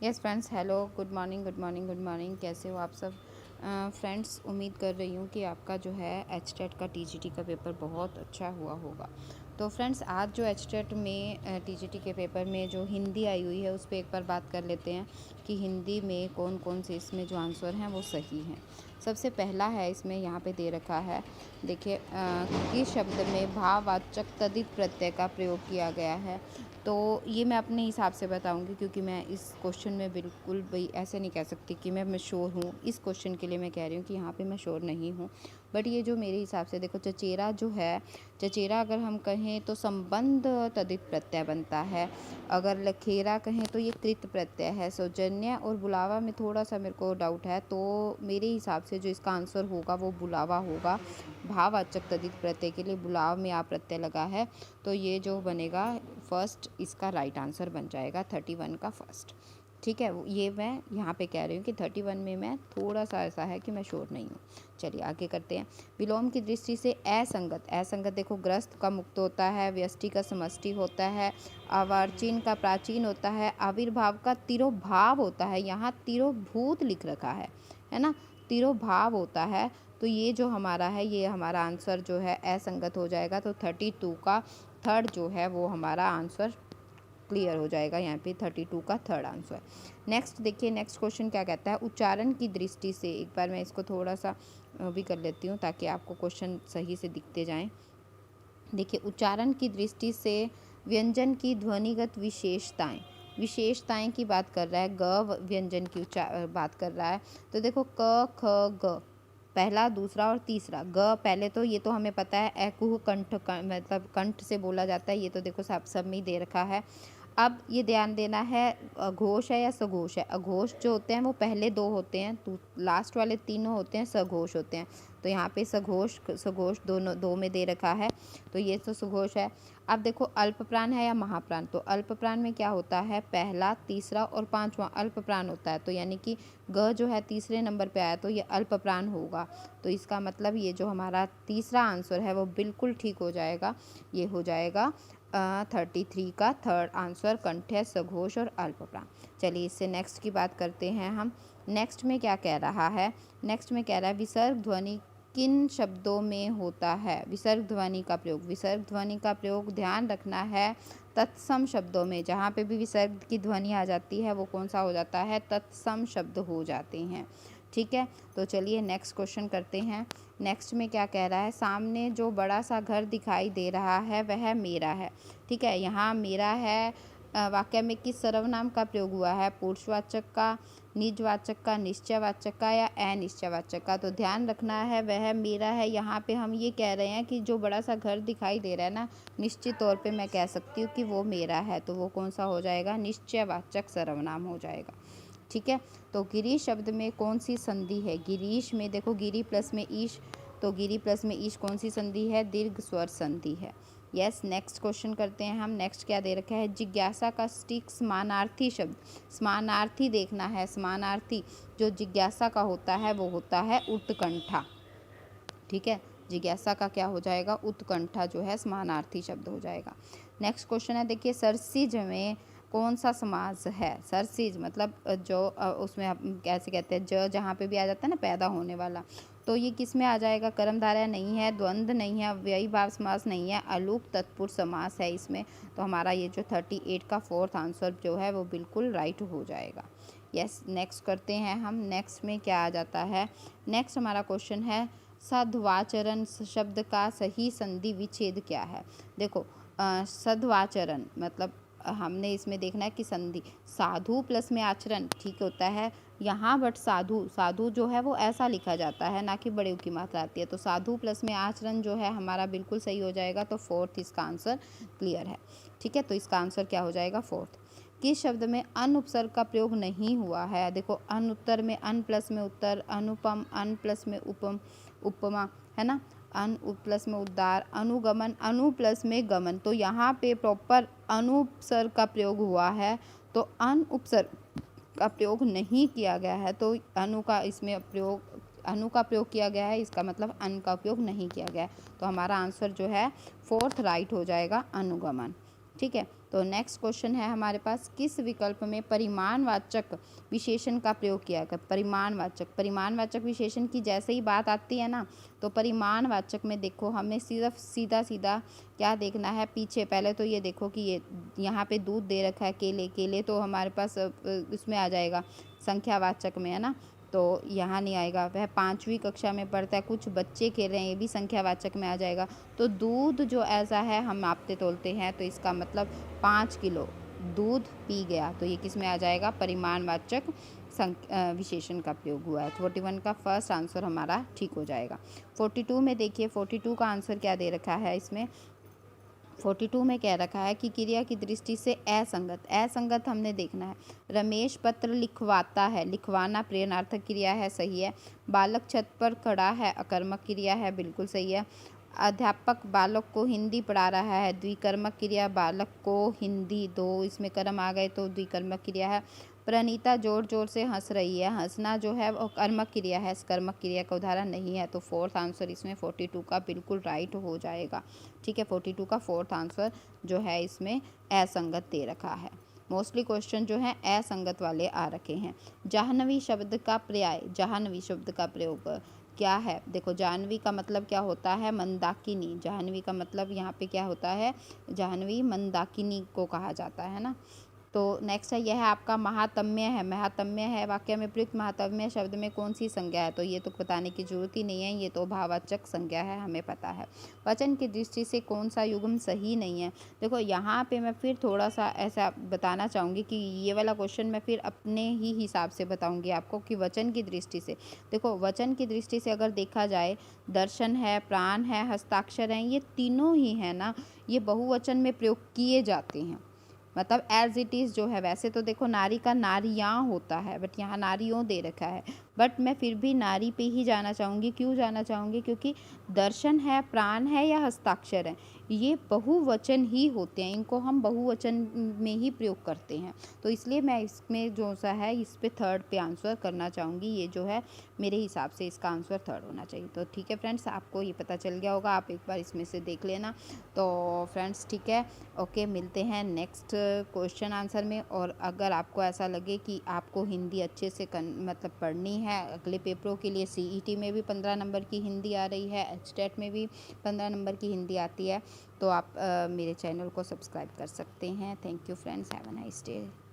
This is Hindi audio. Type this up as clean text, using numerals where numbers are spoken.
Yes friends, hello, good morning, good morning, good morning. कैसे हो आप सब? फ्रेंड्स, उम्मीद कर रही हूँ कि आपका जो है एचटेट का टीजीटी का पेपर बहुत अच्छा हुआ होगा। तो फ्रेंड्स, आज जो एचटेट में टीजीटी के पेपर में जो हिंदी आई हुई है उस पर एक बार बात कर लेते हैं कि हिंदी में कौन कौन से इसमें जो आंसर हैं वो सही हैं। सबसे पहला है, इसमें यहाँ पे दे रखा है, देखिए, किस शब्द में भाववाचक तद्धित प्रत्यय का प्रयोग किया गया है। तो ये मैं अपने हिसाब से बताऊंगी, क्योंकि मैं इस क्वेश्चन में बिल्कुल भी ऐसे नहीं कह सकती कि मैं श्योर हूँ। इस क्वेश्चन के लिए मैं कह रही हूँ कि यहाँ पे मैं श्योर नहीं हूँ। बट ये जो मेरे हिसाब से, देखो, चचेरा जो है, चचेरा अगर हम कहें तो संबंध तद्धित प्रत्यय बनता है। अगर लखेरा कहें तो ये कृत प्रत्यय है। सौजन्य और बुलावा में थोड़ा सा मेरे को डाउट है, तो मेरे हिसाब से जो इसका आंसर होगा वो बुलावा होगा। भाववाचक तद्धित प्रत्यय के लिए बुलाव में आ प्रत्यय लगा है, तो ये जो बनेगा फर्स्ट, इसका राइट आंसर बन जाएगा 31 का फर्स्ट। ठीक है, ये मैं यहाँ पे कह रही हूँ कि 31 में मैं थोड़ा सा ऐसा है कि मैं श्योर नहीं हूँ। चलिए आगे करते हैं। विलोम की दृष्टि से असंगत, असंगत देखो, ग्रस्त का मुक्त होता है, व्यष्टि का समष्टि होता है, अवार्चीन का प्राचीन होता है, आविर्भाव का तिरोभाव होता है। यहाँ तिरोभूत लिख रखा है ना, तिरोभाव होता है। तो ये जो हमारा है, ये हमारा आंसर जो है असंगत हो जाएगा। तो 32 का थर्ड जो है वो हमारा आंसर क्लियर हो जाएगा। यहाँ पे 32 का थर्ड आंसर। नेक्स्ट देखिए, नेक्स्ट क्वेश्चन क्या कहता है। उच्चारण की दृष्टि से, एक बार मैं इसको थोड़ा सा भी कर लेती हूँ ताकि आपको क्वेश्चन सही से दिखते जाएं। देखिए, उच्चारण की दृष्टि से व्यंजन की ध्वनिगत विशेषताएं, विशेषताएं की बात कर रहा है। ग व्यंजन की बात कर रहा है। तो देखो, क ख ग, पहला, दूसरा और तीसरा। ग पहले, तो ये तो हमें पता है,ekuh कंठ मतलब कंठ से बोला जाता है। ये तो देखो सब में ही दे रखा है। अब ये ध्यान देना है, अघोष है या सघोष है। अघोष जो होते हैं वो पहले दो होते हैं, तो लास्ट वाले तीनों होते हैं सघोष होते हैं। तो यहाँ पे सघोष सघोष दोनों दो में दे रखा है, तो ये तो सघोष है। अब देखो, अल्प प्राण है या महाप्राण। तो अल्प प्राण में क्या होता है, पहला, तीसरा और पांचवा अल्प प्राण होता है। तो यानी कि ग जो है तीसरे नंबर पे आया, तो ये अल्प प्राण होगा। तो इसका मतलब ये जो हमारा तीसरा आंसर है वो बिल्कुल ठीक हो जाएगा। ये हो जाएगा 33 का थर्ड आंसर, कंठ्य, सघोष और अल्पप्राण। चलिए इससे नेक्स्ट की बात करते हैं हम। नेक्स्ट में क्या कह रहा है, नेक्स्ट में कह रहा है विसर्ग ध्वनि किन शब्दों में होता है। विसर्ग ध्वनि का प्रयोग, विसर्ग ध्वनि का प्रयोग ध्यान रखना है तत्सम शब्दों में। जहाँ पे भी विसर्ग की ध्वनि आ जाती है वो कौन सा हो जाता है, तत्सम शब्द हो जाते हैं। ठीक है, तो चलिए नेक्स्ट क्वेश्चन करते हैं। नेक्स्ट में क्या कह रहा है, सामने जो बड़ा सा घर दिखाई दे रहा है वह मेरा है। ठीक है, यहाँ मेरा है वाक्य में किस सर्वनाम का प्रयोग हुआ है, पुरुषवाचक का, निजवाचक का, निश्चयवाचक का या अनिश्चयवाचक का। तो ध्यान रखना है वह मेरा है, यहाँ पे हम ये कह रहे हैं कि जो बड़ा सा घर दिखाई दे रहा है ना, निश्चित तौर पे मैं कह सकती हूँ कि वो मेरा है। तो वो कौन सा हो जाएगा, निश्चयवाचक सर्वनाम हो जाएगा। ठीक है, तो गिरीश शब्द में कौन सी संधि है। गिरीश में देखो, गिरी प्लस में ईश, तो गिरी प्लस में ईश कौन सी संधि है, दीर्घ स्वर संधि है। यस, नेक्स्ट क्वेश्चन करते हैं हम। नेक्स्ट क्या दे रखा है, जिज्ञासा का सटीक समानार्थी शब्द। समानार्थी देखना है, समानार्थी जो जिज्ञासा का होता है वो होता है उत्कंठा। ठीक है, जिज्ञासा का क्या हो जाएगा, उत्कंठा जो है समानार्थी शब्द हो जाएगा। नेक्स्ट क्वेश्चन है, देखिए, सरसिज में कौन सा समास है। सरसिज मतलब जो उसमें हम कैसे कहते हैं, ज जहाँ पे भी आ जाता है ना, पैदा होने वाला। तो ये किस में आ जाएगा, कर्मधारय नहीं है, द्वंद्व नहीं है, अव्ययी भाव समास नहीं है, अलूक तत्पुरुष समास है इसमें। तो हमारा ये जो 38 का फोर्थ आंसर जो है वो बिल्कुल राइट हो जाएगा। यस, नेक्स्ट करते हैं हम। नेक्स्ट में क्या आ जाता है, नेक्स्ट हमारा क्वेश्चन है, सद्वाचरण शब्द का सही संधि विच्छेद क्या है। देखो, सद्वाचरण मतलब हमने इसमें देखना है कि संधि साधु प्लस में आचरण ठीक होता है यहाँ, बट साधु, साधु जो है वो ऐसा लिखा जाता है, ना कि बड़े की मात्रा आती है। तो साधु प्लस में आचरण जो है हमारा बिल्कुल सही हो जाएगा। तो फोर्थ इसका आंसर क्लियर है। ठीक है, तो इसका आंसर क्या हो जाएगा, फोर्थ। किस शब्द में अन उपसर्ग का प्रयोग नहीं हुआ है। देखो, अन उत्तर में अन प्लस में उत्तर, अनुपम अन प्लस में उपम उपमा, है ना, अन प्लस में उद्गार, अनुगमन अनु प्लस में गमन। तो यहाँ पे प्रॉपर अनुपसर्ग का प्रयोग हुआ है, तो अन उपसर्ग का प्रयोग नहीं किया गया है। तो अनु का इसमें प्रयोग, अनु का प्रयोग किया गया है, इसका मतलब अन का उपयोग नहीं किया गया है। तो हमारा आंसर जो है फोर्थ राइट हो जाएगा, अनुगमन। ठीक है, तो नेक्स्ट क्वेश्चन है हमारे पास, किस विकल्प में परिमाणवाचक विशेषण का प्रयोग किया गया। परिमाणवाचक विशेषण की जैसे ही बात आती है ना, तो परिमाणवाचक में देखो हमें सिर्फ सीधा सीधा क्या देखना है, पीछे पहले तो ये देखो कि ये यहाँ पे दूध दे रखा है, केले तो हमारे पास इसमें आ जाएगा संख्यावाचक में, है ना। तो यहाँ नहीं आएगा, वह 5वीं कक्षा में पढ़ता है, कुछ बच्चे खेल रहे हैं, ये भी संख्यावाचक में आ जाएगा। तो दूध जो ऐसा है हम मापते तोलते हैं, तो इसका मतलब 5 किलो दूध पी गया, तो ये किस में आ जाएगा, परिमाणवाचक विशेषण का प्रयोग हुआ है। 41 का फर्स्ट आंसर हमारा ठीक हो जाएगा। 42 में देखिए, 42 का आंसर क्या दे रखा है इसमें, 42 में कह रखा है कि क्रिया की दृष्टि से असंगत हमने देखना है। रमेश पत्र लिखवाता है, लिखवाना प्रेरणार्थक क्रिया है, सही है। बालक छत पर खड़ा है, अकर्मक क्रिया है, बिल्कुल सही है। अध्यापक बालक को हिंदी पढ़ा रहा है, द्विकर्मक क्रिया, बालक को हिंदी, दो इसमें कर्म आ गए तो द्विकर्मक क्रिया है। प्रणीता जोर जोर से हंस रही है, हंसना जो है वो कर्मक क्रिया है, कर्मक क्रिया का उदाहरण नहीं है, तो फोर्थ आंसर इसमें 42 का बिल्कुल राइट हो जाएगा। ठीक है, 42 का फोर्थ आंसर जो है इसमें असंगत दे रखा है। मोस्टली क्वेश्चन जो है असंगत वाले आ रखे हैं। जाह्नवी शब्द का पर्याय, जाह्नवी शब्द का प्रयोग क्या है। देखो जाह्नवी का मतलब क्या होता है, मंदाकिनी। जाह्नवी का मतलब यहाँ पे क्या होता है, जाह्नवी मंदाकिनी को कहा जाता है ना। तो नेक्स्ट है, यह है आपका महात्म्य है। महात्म्य है वाक्य में प्रयुक्त महात्म्य शब्द में कौन सी संज्ञा है, तो ये तो बताने की जरूरत ही नहीं है, ये तो भाववाचक संज्ञा है, हमें पता है। वचन की दृष्टि से कौन सा युग्म सही नहीं है। देखो यहाँ पे मैं फिर थोड़ा सा ऐसा बताना चाहूँगी कि ये वाला क्वेश्चन मैं फिर अपने ही हिसाब से बताऊँगी आपको कि वचन की दृष्टि से, देखो वचन की दृष्टि से अगर देखा जाए, दर्शन है, प्राण है, हस्ताक्षर हैं, ये तीनों ही है ना, ये बहुवचन में प्रयोग किए जाते हैं। मतलब एज इट इज़ जो है, वैसे तो देखो नारी का नारियाँ होता है, बट यहाँ नारियों दे रखा है, बट मैं फिर भी नारी पे ही जाना चाहूँगी। क्यों जाना चाहूँगी, क्योंकि दर्शन है, प्राण है या हस्ताक्षर है, ये बहुवचन ही होते हैं, इनको हम बहुवचन में ही प्रयोग करते हैं, तो इसलिए मैं इसमें जो सा है इस पे थर्ड पे आंसर करना चाहूँगी। ये जो है मेरे हिसाब से इसका आंसर थर्ड होना चाहिए। तो ठीक है फ्रेंड्स, आपको ये पता चल गया होगा, आप एक बार इसमें से देख लेना। तो फ्रेंड्स ठीक है, ओके, मिलते हैं नेक्स्ट क्वेश्चन आंसर में। और अगर आपको ऐसा लगे कि आपको हिंदी अच्छे से मतलब पढ़नी है, अगले पेपरों के लिए सीईटी में भी 15 नंबर की हिंदी आ रही है, एचटेट में भी 15 नंबर की हिंदी आती है, तो आप मेरे चैनल को सब्सक्राइब कर सकते हैं। Thank you friends, have a nice day.